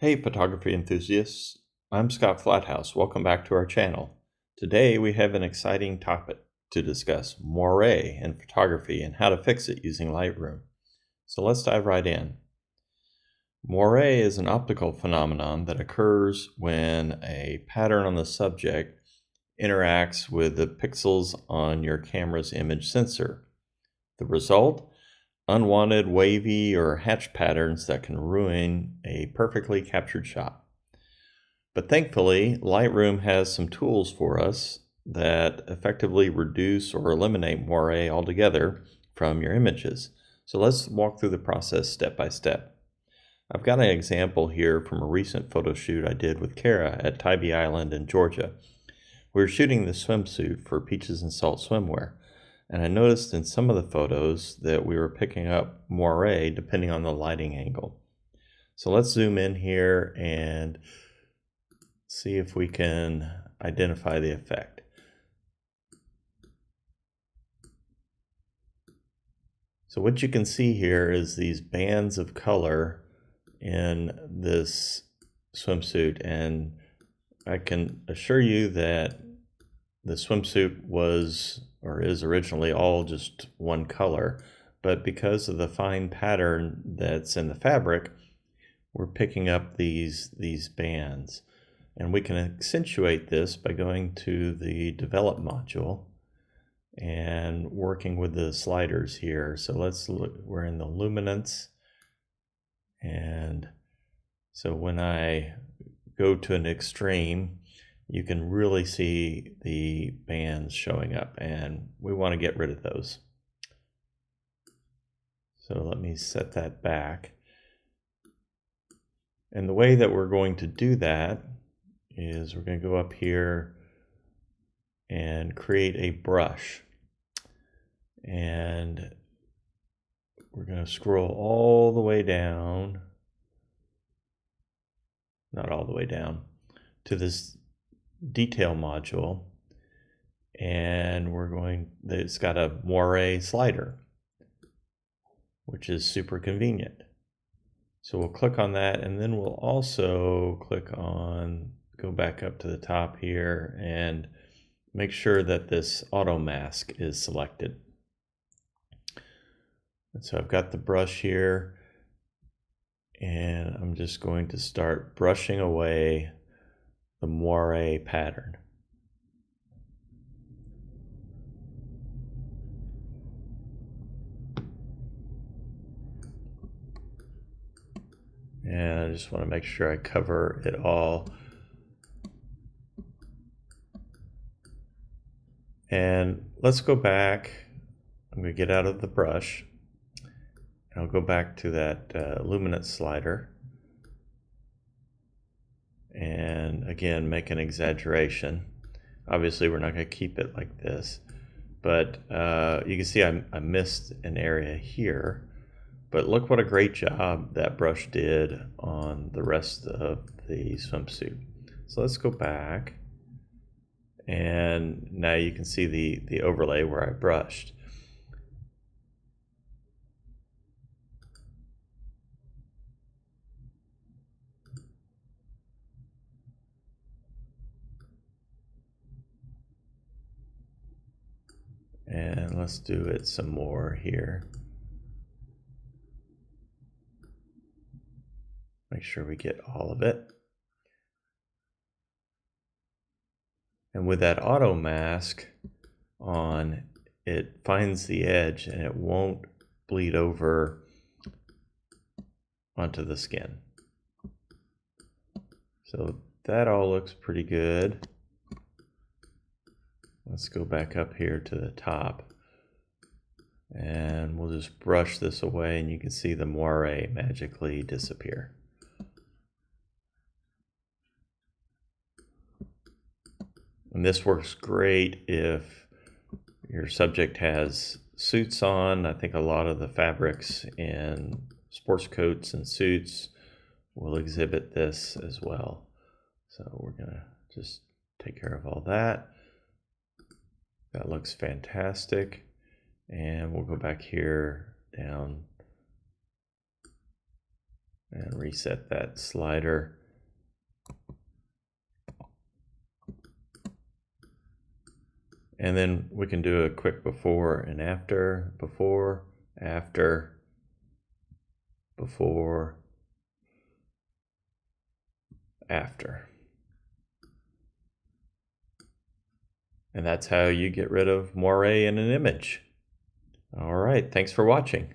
Hey photography enthusiasts, I'm Scott Flathouse. Welcome back to our channel. Today we have an exciting topic to discuss, moiré in photography and how to fix it using Lightroom. So let's dive right in. Moiré is an optical phenomenon that occurs when a pattern on the subject interacts with the pixels on your camera's image sensor. The result? Unwanted wavy or hatch patterns that can ruin a perfectly captured shot. But thankfully, Lightroom has some tools for us that effectively reduce or eliminate moiré altogether from your images. So let's walk through the process step by step. I've got an example here from a recent photo shoot I did with Kara at Tybee Island in Georgia. We were shooting the swimsuit for Peaches and Salt swimwear. And I noticed in some of the photos that we were picking up moiré depending on the lighting angle. So let's zoom in here and see if we can identify the effect. So what you can see here is these bands of color in this swimsuit, and I can assure you that the swimsuit was or is originally all just one color, but because of the fine pattern that's in the fabric, we're picking up these bands. And we can accentuate this by going to the Develop module and working with the sliders here. So let's look, we're in the luminance. And so when I go to an extreme, you can really see the bands showing up, and we want to get rid of those. So let me set that back. And the way that we're going to do that is we're going to go up here and create a brush. And we're going to scroll all the way down, not all the way down, to this detail module, and it's got a moiré slider, which is super convenient. So we'll click on that, and then we'll also go back up to the top here and make sure that this auto mask is selected. And so I've got the brush here, and I'm just going to start brushing away the moiré pattern. And I just want to make sure I cover it all. And let's go back. I'm going to get out of the brush. And I'll go back to that luminance slider. And again, make an exaggeration. Obviously, we're not going to keep it like this. But you can see I missed an area here. But look what a great job that brush did on the rest of the swimsuit. So let's go back. And now you can see the overlay where I brushed. And let's do it some more here. Make sure we get all of it. And with that auto mask on, it finds the edge and it won't bleed over onto the skin. So that all looks pretty good. Let's go back up here to the top. And we'll just brush this away, and you can see the moiré magically disappear. And this works great if your subject has suits on. I think a lot of the fabrics in sports coats and suits will exhibit this as well. So we're gonna just take care of all that. That looks fantastic. And we'll go back here down And reset that slider. And then we can do a quick before and after, before, after, before, after. And that's how you get rid of moiré in an image. All right, thanks for watching.